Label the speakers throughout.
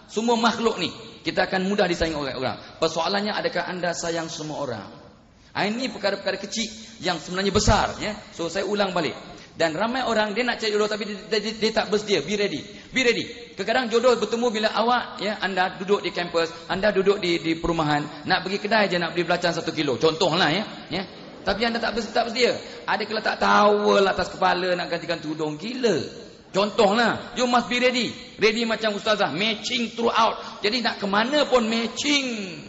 Speaker 1: Semua makhluk ni kita akan mudah disayangi oleh orang. Persoalannya, adakah anda sayang semua orang? Ini perkara-perkara kecil yang sebenarnya besar, ya. So saya ulang balik. Dan ramai orang dia nak cari jodoh tapi dia tak bersedia. Be ready. Be ready. Kadang-kadang jodoh bertemu bila awak, ya, anda duduk di kampus, anda duduk di perumahan, nak pergi kedai je nak beli belacan 1 kilo. Contohlah, ya. Tapi anda tak bersedia. Ada kalau tak towel atas kepala nak gantikan tudung, gila. Contohlah, you must be ready. Ready macam ustazah, matching throughout. Jadi nak ke mana pun matching.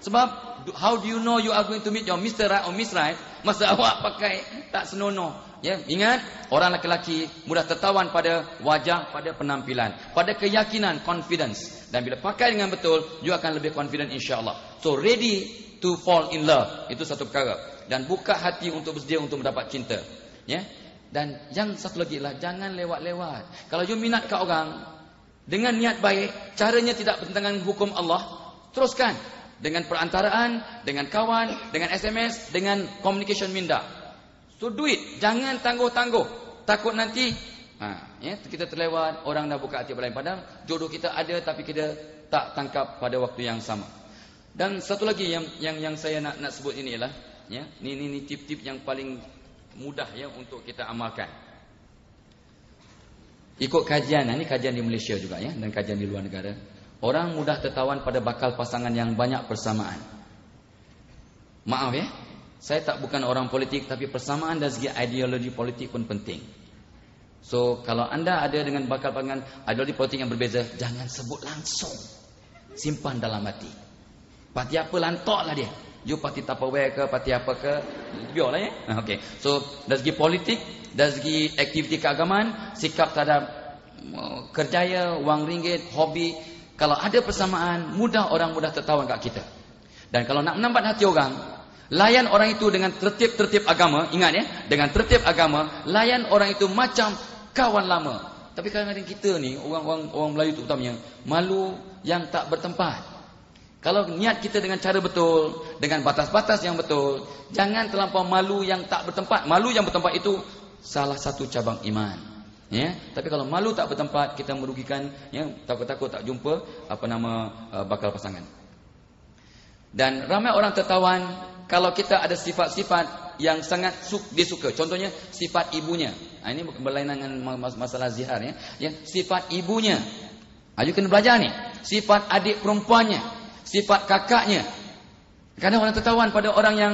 Speaker 1: Sebab how do you know you are going to meet your Mr. Right or Miss Right? Masa awak pakai tak senonoh. Ya, ingat, orang lelaki mudah tertawan pada wajah, pada penampilan, pada keyakinan, confidence. Dan bila pakai dengan betul, you akan lebih confident insya-Allah. So ready to fall in love, itu satu perkara. Dan buka hati untuk bersedia untuk mendapat cinta. Ya. Dan yang satu lagi lah, jangan lewat-lewat. Kalau you minat kat orang dengan niat baik, caranya tidak bertentangan hukum Allah, teruskan. Dengan perantaraan, dengan kawan, dengan SMS, dengan communication minda. So do it. Jangan tangguh-tangguh. Takut nanti kita terlewat, orang dah buka hati berlain. Padahal jodoh kita ada tapi kita tak tangkap pada waktu yang sama. Dan satu lagi yang saya nak sebut ini ialah, ya, ini tip-tip yang paling mudah, ya, untuk kita amalkan. Ikut kajian, ini kajian di Malaysia juga, ya, dan kajian di luar negara. Orang mudah tertawan pada bakal pasangan yang banyak persamaan. Maaf, ya, saya tak bukan orang politik, tapi persamaan dari segi ideologi politik pun penting. So kalau anda ada dengan bakal pasangan ideologi politik yang berbeza, jangan sebut langsung. Simpan dalam hati. Parti apa, lantaklah dia. You parti Tupperware ke, parti apa ke, biarlah, ya. Okey. So dari segi politik, dari segi aktiviti keagamaan, sikap terhadap kerjaya, wang ringgit, hobi, kalau ada persamaan, orang mudah tertawan kat kita. Dan kalau nak menambat hati orang, layan orang itu dengan tertib agama. Ingat, ya, dengan tertib agama, layan orang itu macam kawan lama. Tapi kadang-kadang kita ni, orang Melayu tu utamanya, malu yang tak bertempat. Kalau niat kita dengan cara betul, dengan batas-batas yang betul, jangan terlampau malu yang tak bertempat. Malu yang bertempat itu salah satu cabang iman. Ya, tapi kalau malu tak bertempat, kita merugikan, ya, takut-takut tak jumpa bakal pasangan. Dan ramai orang tertawan kalau kita ada sifat-sifat yang sangat disuka. Contohnya sifat ibunya. Ini berlainan dengan masalah zihar, ya. Ya, sifat ibunya. You kena belajar ni. Sifat adik perempuannya, sifat kakaknya. Kadang orang tertawan pada orang yang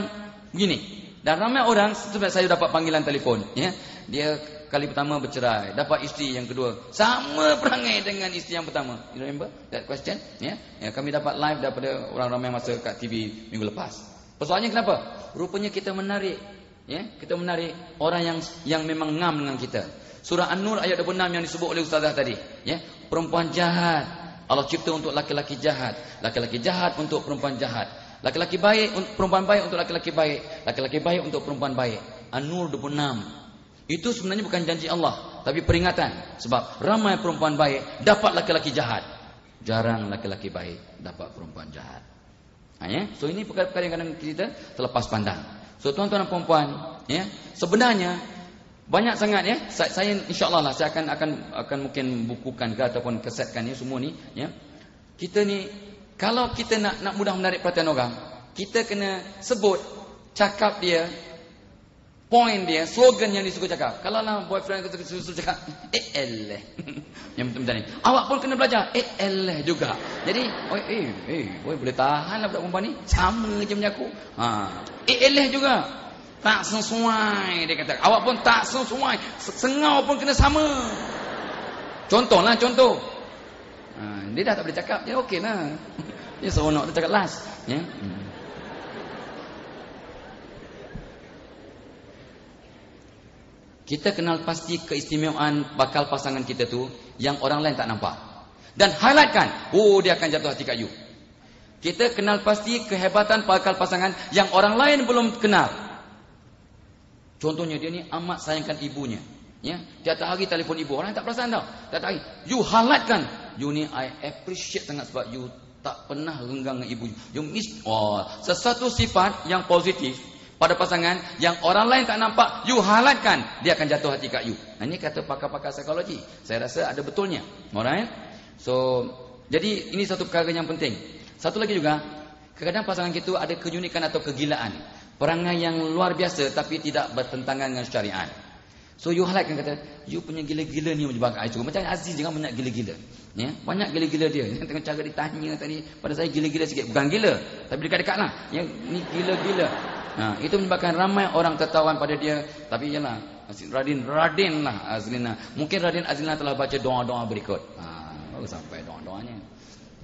Speaker 1: begini. Dan ramai orang, sebab saya dapat panggilan telefon, ya, dia kali pertama bercerai, dapat isteri yang kedua, sama perangai dengan isteri yang pertama. You remember that question? Ya, kami dapat live daripada orang ramai masa kat TV minggu lepas. Persoalannya kenapa? Rupanya kita menarik, ya, kita menarik orang yang memang ngam dengan kita. Surah An-Nur ayat 26 yang disebut oleh ustazah tadi, ya, perempuan jahat Allah cipta untuk laki-laki jahat, laki-laki jahat untuk perempuan jahat, laki-laki baik untuk perempuan baik, untuk laki-laki baik, laki-laki baik untuk perempuan baik. An-Nur 26. Itu sebenarnya bukan janji Allah, tapi peringatan. Sebab ramai perempuan baik dapat laki-laki jahat, jarang laki-laki baik dapat perempuan jahat. Ya? So ini perkara-perkara yang kadang kita terlepas pandang. So tuan-tuan dan puan-puan, ya, sebenarnya banyak sangat, ya. Saya insya-Allah lah saya akan mungkin bukukan ke ataupun kesetkan ni semua ni, ya. Kita ni kalau kita nak mudah menarik perhatian orang, kita kena sebut cakap dia, point dia, slogan yang disuka cakap. Kalau lah boyfriend kita suruh cakap, eleh. Yang betul-betul ni. Awak pun kena belajar, eleh juga. Jadi, boleh tahan lah budak perempuan ni. Sama je macam aku. Eleh juga. Tak sesuai, dia kata. Awak pun tak sesuai. Sengau pun kena sama. Contoh. Dia dah tak boleh cakap, dia okey lah. Dia seronok dia cakap last. Ya. Kita kenal pasti keistimewaan bakal pasangan kita tu yang orang lain tak nampak. Dan highlightkan, dia akan jatuh hati kat you. Kita kenal pasti kehebatan bakal pasangan yang orang lain belum kenal. Contohnya dia ni amat sayangkan ibunya. Ya, tiap hari telefon ibu, orang tak perasan tau. Tiap hari, you highlightkan, you ni I appreciate sangat sebab you tak pernah renggang dengan ibu. You miss, sesuatu sifat yang positif pada pasangan yang orang lain tak nampak, you highlightkan, dia akan jatuh hati kat you. Ini kata pakar-pakar psikologi. Saya rasa ada betulnya. Alright? So, jadi ini satu perkara yang penting. Satu lagi juga, kadang-kadang pasangan kita ada keunikan atau kegilaan, perangai yang luar biasa tapi tidak bertentangan dengan syariat. So you highlight kan kata, you punya gila-gila ni menyebabkan saya suka. Macam Aziz jangan banyak gila-gila. Ya, banyak gila-gila dia. Tengok cara ditanya tadi, pada saya gila-gila sikit. Bukan gila, tapi dekat-dekat lah. Yang ni gila-gila. Itu menyebabkan ramai orang tertawan pada dia. Tapi ialah, Radin lah Azlina. Mungkin Radin Azlina telah baca doa-doa berikut. Baru sampai doa-doanya.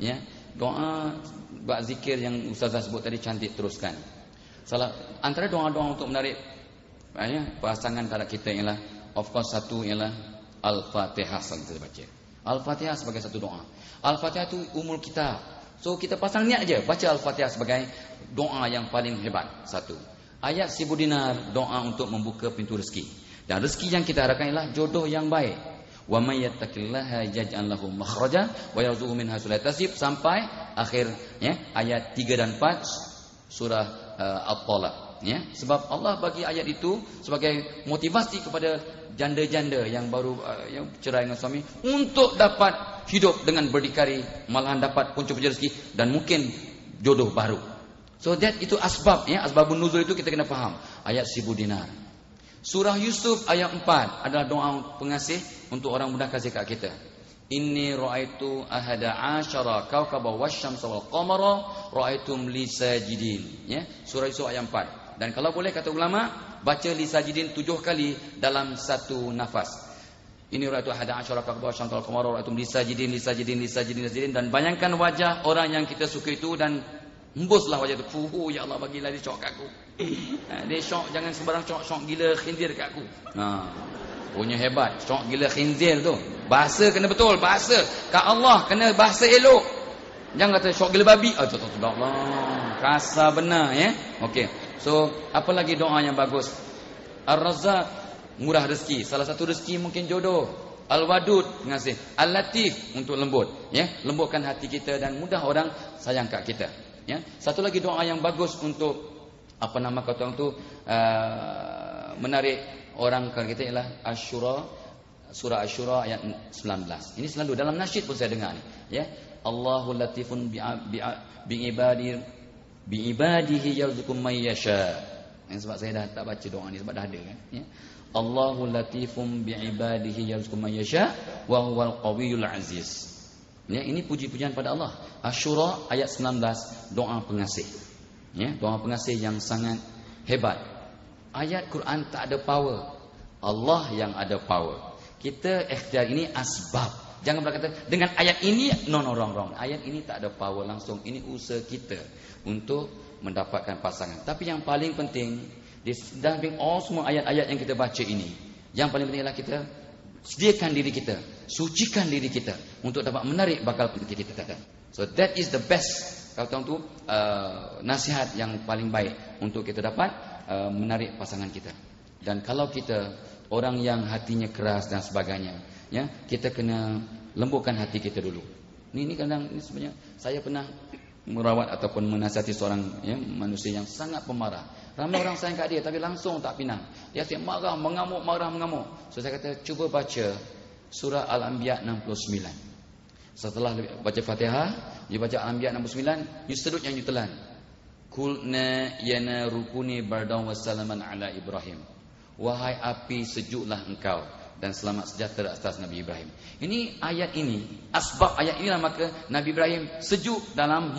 Speaker 1: Ya, doa buat zikir yang Ustazah sebut tadi cantik, teruskan. Antara doa-doa untuk menarik pasangan antara kita ialah, of course satu ialah Al-Fatihah yang kita baca. Al-Fatihah sebagai satu doa. Al-Fatihah itu umul kita. So kita pasang niat aja baca Al-Fatihah sebagai doa yang paling hebat. Satu. Ayat 1000 dinar, doa untuk membuka pintu rezeki. Dan rezeki yang kita harapkan ialah jodoh yang baik. Wa may yattaqillaha yaj'al lahu makhraja wa yarzuqhu min haitsu la yahtasib, sampai akhir ayat 3 dan 4 surah At-Talaq. Sebab Allah bagi ayat itu sebagai motivasi kepada janda-janda yang baru yang cerai dengan suami untuk dapat hidup dengan berdikari, malahan dapat punca rezeki dan mungkin jodoh baru. So that itu asbab, asbabun nuzul itu kita kena faham. Ayat 1000 dinar. Surah Yusuf ayat 4 adalah doa pengasih untuk orang mudah kasih kat kita. Inni ra'aitu ahada asyara kawkaba wasyamsa wal qamara ra'aitum li sajidin. Surah Yusuf ayat 4. Dan kalau boleh kata ulama, baca li sajidin 7 kali dalam satu nafas. Ini ra'aitu ahada asyara kawkaba wasyamsa wal qamara ra'aitum li sajidin dan bayangkan wajah orang yang kita suka itu dan hembuslah wajah itu. Ya Allah, bagilah dia syok kat aku. Dia syok, jangan sembarang syok gila khinzir kat aku. Punya hebat, syok gila khinzir tu. Bahasa kena betul, bahasa kat Allah kena bahasa elok. Jangan kata syok gila babi. Allah, kasar benar Okey. So, apa lagi doa yang bagus? Ar-Razzaq, murah rezeki. Salah satu rezeki mungkin jodoh. Al-Wadud, pengasih. Al-Latif, untuk lembut. Lembutkan hati kita dan mudah orang sayang kat kita. Satu lagi doa yang bagus untuk apa nama kata orang tu menarik orang kalau kita ialah Asyura, surah Asyura ayat 19. Ini selalu dalam nasyid pun saya dengar ni. Allahu latifun bi ibadihi yarzuqu may yasha. Sebab saya dah tak baca doa ni sebab dah ada kan. Allahu latifun bi ibadihi yarzuqu may yasha wa huwal qawiyul aziz. Ini puji-pujian pada Allah. Asyura ayat 19, doa pengasih. Doa pengasih yang sangat hebat. Ayat Quran tak ada power. Allah yang ada power. Kita ikhtiar ini asbab. Jangan berkata dengan ayat ini wrong. Ayat ini tak ada power langsung. Ini usaha kita untuk mendapatkan pasangan. Tapi yang paling penting, di samping semua ayat-ayat yang kita baca ini, yang paling penting adalah kita sediakan diri kita, sucikan diri kita untuk dapat menarik bakal kita. So that is the best. Kalau tahu tu nasihat yang paling baik untuk kita dapat menarik pasangan kita. Dan kalau kita orang yang hatinya keras dan sebagainya, kita kena lembutkan hati kita dulu. Ini kadang ini sebenarnya saya pernah merawat ataupun menasihati seorang manusia yang sangat pemarah. Ramai orang sayang kat dia tapi langsung tak pinang. Dia asyik marah, mengamuk. So saya kata cuba baca surah Al-Anbiya 69. Setelah baca Fatihah, dia baca Al-Anbiya 69, you sedut yang you telan. Kulna yana rukuni bardaw wassalaman ala Ibrahim. Wahai api, sejuklah engkau dan selamat sejahtera atas Nabi Ibrahim. Ini ayat ini, asbab ayat inilah maka Nabi Ibrahim sejuk dalam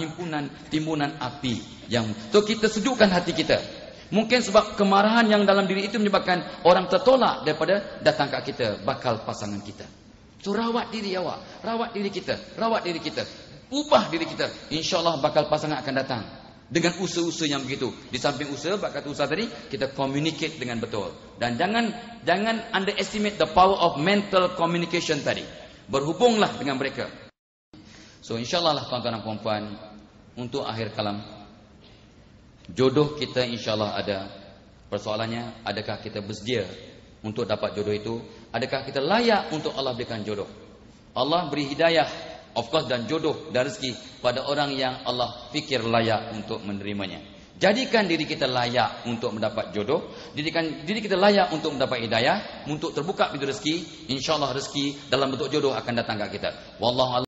Speaker 1: timbunan api yang so kita sejukkan hati kita. Mungkin sebab kemarahan yang dalam diri itu menyebabkan orang tertolak daripada datang kat kita bakal pasangan kita. So rawat diri awak, rawat diri kita, ubah diri kita. InsyaAllah bakal pasangan akan datang dengan usaha-usaha yang begitu. Di samping usaha, bak kata usaha tadi, kita communicate dengan betul. Dan jangan underestimate the power of mental communication tadi. Berhubunglah dengan mereka. So insyaAllah lah tuan-tuan dan puan-puan, untuk akhir kalam, jodoh kita insyaAllah ada. Persoalannya, adakah kita bersedia untuk dapat jodoh itu? Adakah kita layak untuk Allah berikan jodoh? Allah beri hidayah, of course, dan jodoh dan rezeki pada orang yang Allah fikir layak untuk menerimanya. Jadikan diri kita layak untuk mendapat jodoh. Jadikan diri kita layak untuk mendapat hidayah, untuk terbuka pintu rezeki. InsyaAllah rezeki dalam bentuk jodoh akan datang kat kita. Wallahu a'lam.